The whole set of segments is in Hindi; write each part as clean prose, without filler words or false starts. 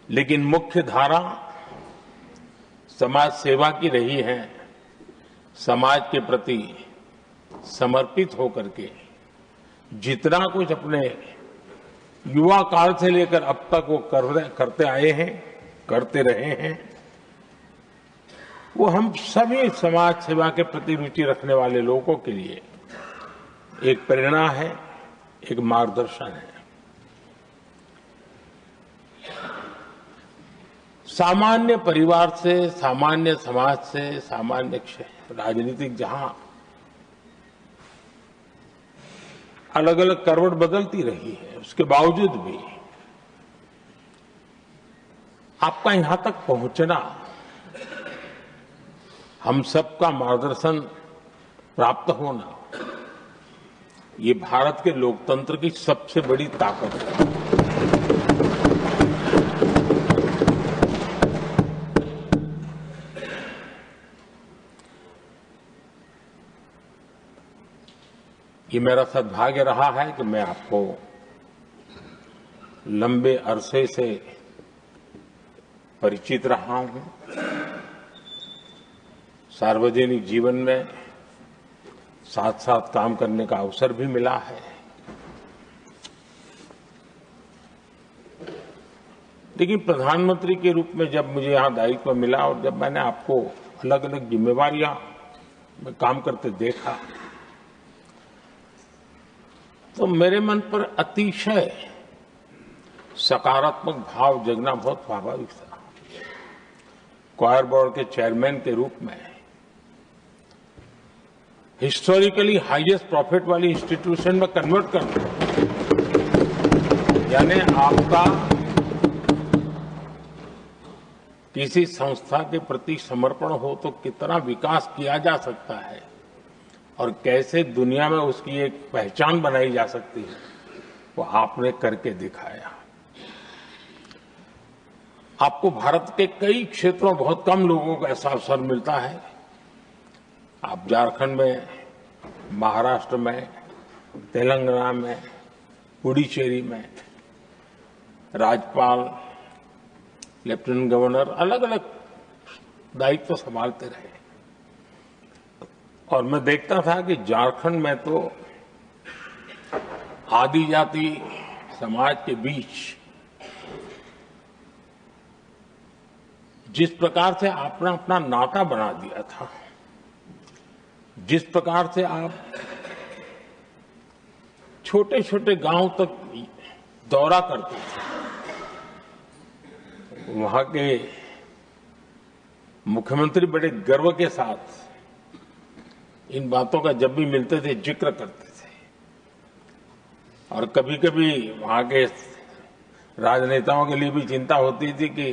लेकिन मुख्य धारा समाज सेवा की रही है। समाज के प्रति समर्पित होकर के जितना कुछ अपने युवा काल से लेकर अब तक वो करते आए हैं, करते रहे हैं, वो हम सभी समाज सेवा के प्रति रुचि रखने वाले लोगों के लिए एक प्रेरणा है, एक मार्गदर्शन है। सामान्य परिवार से, सामान्य समाज से, सामान्य राजनीतिक जहां अलग अलग करवट बदलती रही है, उसके बावजूद भी आपका यहां तक पहुंचना, हम सबका मार्गदर्शन प्राप्त होना, ये भारत के लोकतंत्र की सबसे बड़ी ताकत है। ये मेरा सद्भाग्य रहा है कि मैं आपको लंबे अरसे से परिचित रहा हूं। सार्वजनिक जीवन में साथ साथ काम करने का अवसर भी मिला है। लेकिन प्रधानमंत्री के रूप में जब मुझे यहां दायित्व मिला और जब मैंने आपको अलग अलग जिम्मेवारियां में काम करते देखा, तो मेरे मन पर अतिशय सकारात्मक भाव जगना बहुत स्वाभाविक था। क्वायर बोर्ड के चेयरमैन के रूप में हिस्टोरिकली हाईएस्ट प्रॉफिट वाली इंस्टीट्यूशन में कन्वर्ट करना, यानी आपका किसी संस्था के प्रति समर्पण हो तो कितना विकास किया जा सकता है और कैसे दुनिया में उसकी एक पहचान बनाई जा सकती है, वो आपने करके दिखाया। आपको भारत के कई क्षेत्रों बहुत कम लोगों को ऐसा अवसर मिलता है। आप झारखंड में, महाराष्ट्र में, तेलंगाना में, पुडुचेरी में राज्यपाल, लेफ्टिनेंट गवर्नर अलग अलग दायित्व संभालते रहे। और मैं देखता था कि झारखंड में तो आदिजाति समाज के बीच जिस प्रकार से आपने अपना नाता बना दिया था, जिस प्रकार से आप छोटे छोटे गांव तक दौरा करते थे, वहां के मुख्यमंत्री बड़े गर्व के साथ इन बातों का जब भी मिलते थे जिक्र करते थे। और कभी कभी वहां के राजनेताओं के लिए भी चिंता होती थी कि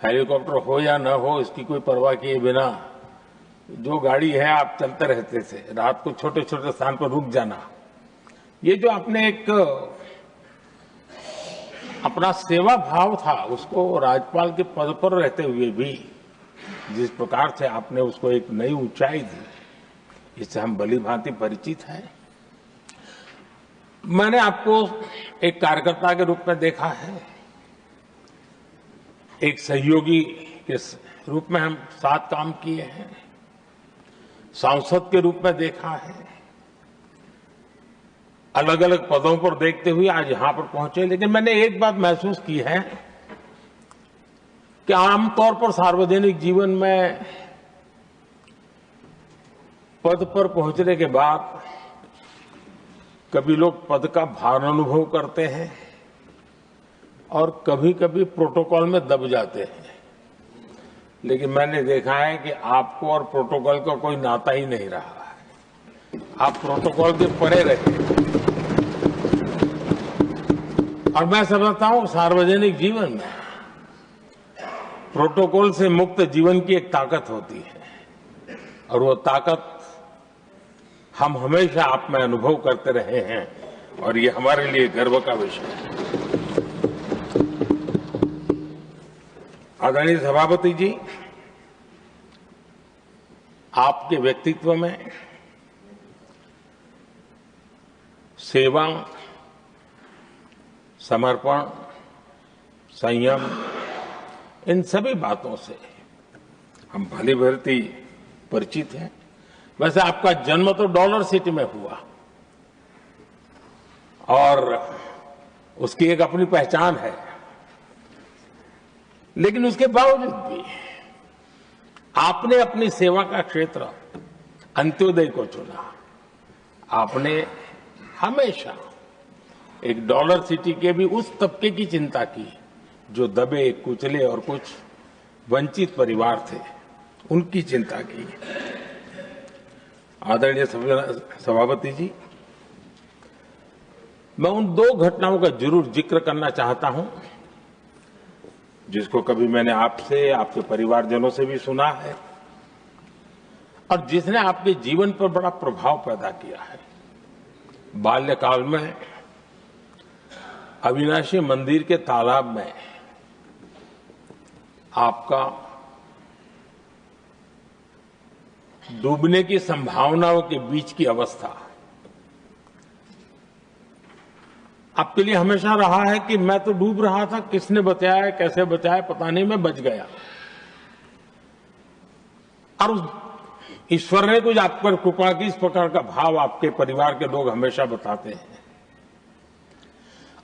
हेलीकॉप्टर हो या न हो, इसकी कोई परवाह किए बिना जो गाड़ी है आप चलते रहते थे। रात को छोटे छोटे स्थान पर रुक जाना, ये जो आपने एक अपना सेवा भाव था, उसको राज्यपाल के पद पर रहते हुए भी जिस प्रकार से आपने उसको एक नई ऊंचाई दी, इससे हम भली भांति परिचित हैं। मैंने आपको एक कार्यकर्ता के रूप में देखा है, एक सहयोगी के रूप में हम साथ काम किए हैं, सांसद के रूप में देखा है, अलग अलग पदों पर देखते हुए आज यहां पर पहुंचे। लेकिन मैंने एक बात महसूस की है कि आमतौर पर सार्वजनिक जीवन में पद पर पहुंचने के बाद कभी लोग पद का भार अनुभव करते हैं और कभी कभी प्रोटोकॉल में दब जाते हैं। लेकिन मैंने देखा है कि आपको और प्रोटोकॉल का कोई नाता ही नहीं रहा है। आप प्रोटोकॉल के परे रहे। और मैं समझता हूं सार्वजनिक जीवन में प्रोटोकॉल से मुक्त जीवन की एक ताकत होती है और वो ताकत हम हमेशा आप में अनुभव करते रहे हैं और ये हमारे लिए गर्व का विषय है। आदरणीय सभापति जी, आपके व्यक्तित्व में सेवा, समर्पण, संयम, इन सभी बातों से हम भली भांति परिचित हैं। वैसे आपका जन्म तो डॉलर सिटी में हुआ और उसकी एक अपनी पहचान है, लेकिन उसके बावजूद भी आपने अपनी सेवा का क्षेत्र अंत्योदय को चुना। आपने हमेशा एक डॉलर सिटी के भी उस तबके की चिंता की जो दबे कुचले और कुछ वंचित परिवार थे, उनकी चिंता की। आदरणीय सभापति जी, मैं उन दो घटनाओं का जरूर जिक्र करना चाहता हूं जिसको कभी मैंने आपसे, आपके परिवारजनों से भी सुना है और जिसने आपके जीवन पर बड़ा प्रभाव पैदा किया है। बाल्यकाल में अविनाशी मंदिर के तालाब में आपका डूबने की संभावनाओं के बीच की अवस्था आपके लिए हमेशा रहा है कि मैं तो डूब रहा था, किसने बचाया, कैसे बचाया पता नहीं, मैं बच गया। और उस ईश्वर ने कुछ आप पर कृपा की, इस प्रकार का भाव आपके परिवार के लोग हमेशा बताते हैं।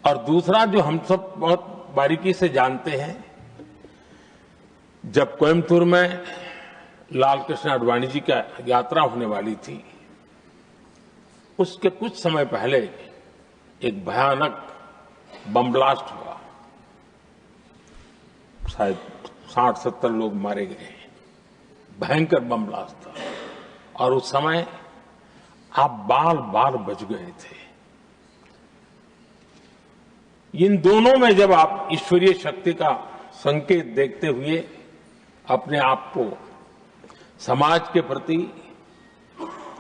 और दूसरा जो हम सब बहुत बारीकी से जानते हैं, जब कोयम्बतूर में लाल कृष्ण आडवाणी जी का यात्रा होने वाली थी, उसके कुछ समय पहले एक भयानक बम ब्लास्ट हुआ। शायद 60-70 लोग मारे गए। भयंकर बम ब्लास्ट था और उस समय आप बाल बाल बच गए थे। इन दोनों में जब आप ईश्वरीय शक्ति का संकेत देखते हुए अपने आप को समाज के प्रति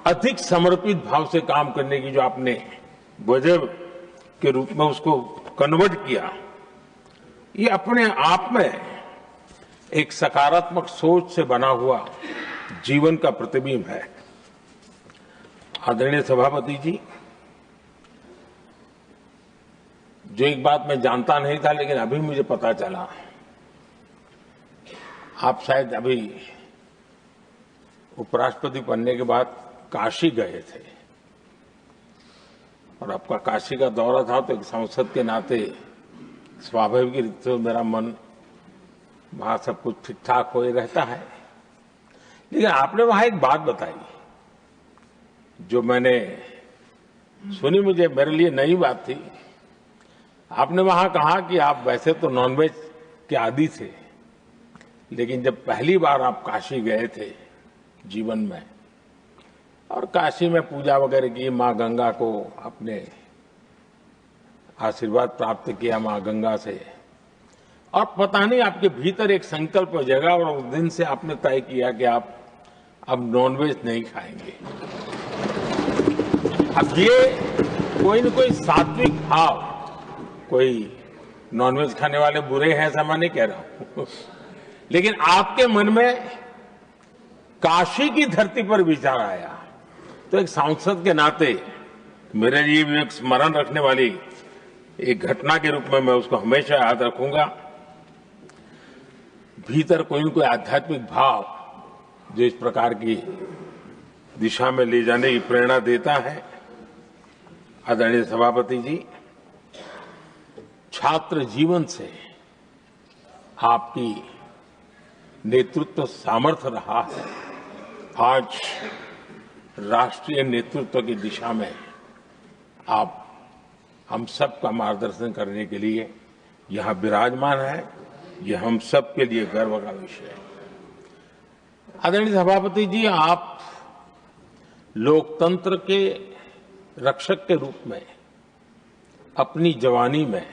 अधिक समर्पित भाव से काम करने की जो आपने वजह के रूप में उसको कन्वर्ट किया, ये अपने आप में एक सकारात्मक सोच से बना हुआ जीवन का प्रतिबिंब है। आदरणीय सभापति जी, जो एक बात मैं जानता नहीं था लेकिन अभी मुझे पता चला, आप शायद अभी उपराष्ट्रपति बनने के बाद काशी गए थे और आपका काशी का दौरा था, तो एक सांसद के नाते स्वाभाविक रूप से मेरा मन वहां सब कुछ ठीक ठाक हो ही रहता है। लेकिन आपने वहां एक बात बताई जो मैंने सुनी, मुझे मेरे लिए नई बात थी। आपने वहां कहा कि आप वैसे तो नॉनवेज के आदी थे, लेकिन जब पहली बार आप काशी गए थे जीवन में और काशी में पूजा वगैरह की, मां गंगा को अपने आशीर्वाद प्राप्त किया मां गंगा से, और पता नहीं आपके भीतर एक संकल्प जगा और उस दिन से आपने तय किया कि आप अब नॉनवेज नहीं खाएंगे। अब ये कोई न कोई सात्विक भाव, कोई नॉनवेज खाने वाले बुरे हैं ऐसा मैं नहीं कह रहा हूं, लेकिन आपके मन में काशी की धरती पर विचार आया, तो एक सांसद के नाते मेरे लिए भी एक स्मरण रखने वाली एक घटना के रूप में मैं उसको हमेशा याद रखूंगा। भीतर कोई न कोई आध्यात्मिक भाव जो इस प्रकार की दिशा में ले जाने की प्रेरणा देता है। आदरणीय सभापति जी, छात्र जीवन से आपकी नेतृत्व सामर्थ्य रहा है। आज राष्ट्रीय नेतृत्व की दिशा में आप हम सब का मार्गदर्शन करने के लिए यहां विराजमान है, ये हम सब के लिए गर्व का विषय है। आदरणीय सभापति जी, आप लोकतंत्र के रक्षक के रूप में अपनी जवानी में,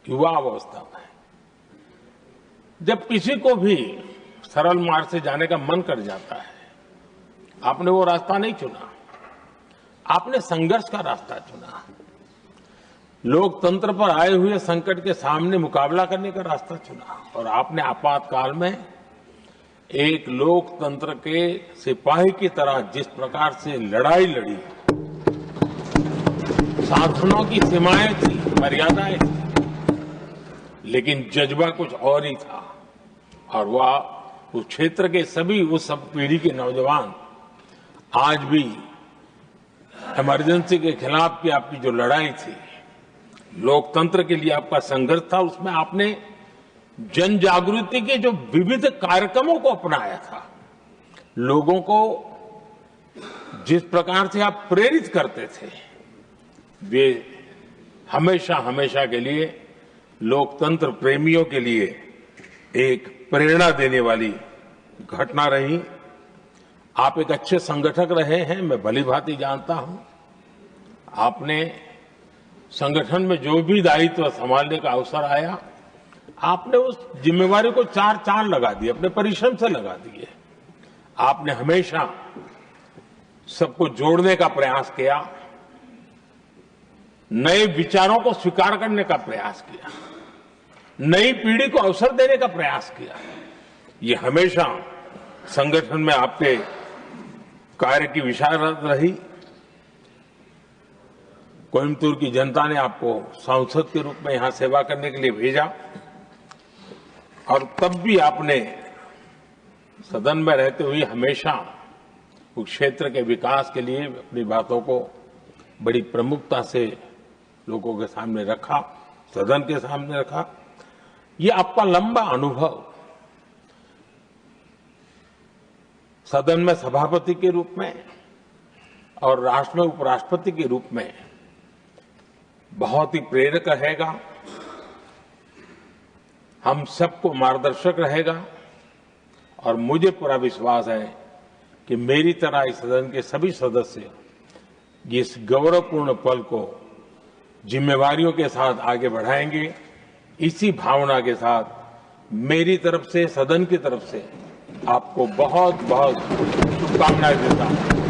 युवा अवस्था में, जब किसी को भी सरल मार्ग से जाने का मन कर जाता है, आपने वो रास्ता नहीं चुना, आपने संघर्ष का रास्ता चुना। लोकतंत्र पर आए हुए संकट के सामने मुकाबला करने का रास्ता चुना और आपने आपातकाल में एक लोकतंत्र के सिपाही की तरह जिस प्रकार से लड़ाई लड़ी, शासनों की सीमाएं थी, मर्यादाएं थी, लेकिन जज्बा कुछ और ही था। और वह उस क्षेत्र के सभी उस सब पीढ़ी के नौजवान आज भी इमरजेंसी के खिलाफ की आपकी जो लड़ाई थी, लोकतंत्र के लिए आपका संघर्ष था, उसमें आपने जन जागृति के जो विविध कार्यक्रमों को अपनाया था, लोगों को जिस प्रकार से आप प्रेरित करते थे, वे हमेशा हमेशा के लिए लोकतंत्र प्रेमियों के लिए एक प्रेरणा देने वाली घटना रही। आप एक अच्छे संगठक रहे हैं, मैं भली भांति जानता हूं। आपने संगठन में जो भी दायित्व संभालने का अवसर आया, आपने उस जिम्मेवारी को चार चांद लगा दिए, अपने परिश्रम से लगा दिए। आपने हमेशा सबको जोड़ने का प्रयास किया, नए विचारों को स्वीकार करने का प्रयास किया, नई पीढ़ी को अवसर देने का प्रयास किया। ये हमेशा संगठन में आपके कार्य की विशारत रही। कोयम्बतूर की जनता ने आपको सांसद के रूप में यहां सेवा करने के लिए भेजा, और तब भी आपने सदन में रहते हुए हमेशा उस क्षेत्र के विकास के लिए अपनी बातों को बड़ी प्रमुखता से लोगों के सामने रखा, सदन के सामने रखा। ये आपका लंबा अनुभव सदन में सभापति के रूप में और राष्ट्र में उपराष्ट्रपति के रूप में बहुत ही प्रेरक रहेगा, हम सबको मार्गदर्शक रहेगा। और मुझे पूरा विश्वास है कि मेरी तरह इस सदन के सभी सदस्य इस गौरवपूर्ण पल को जिम्मेवारियों के साथ आगे बढ़ाएंगे। इसी भावना के साथ मेरी तरफ से, सदन की तरफ से आपको बहुत बहुत शुभकामनाएं देता हूं।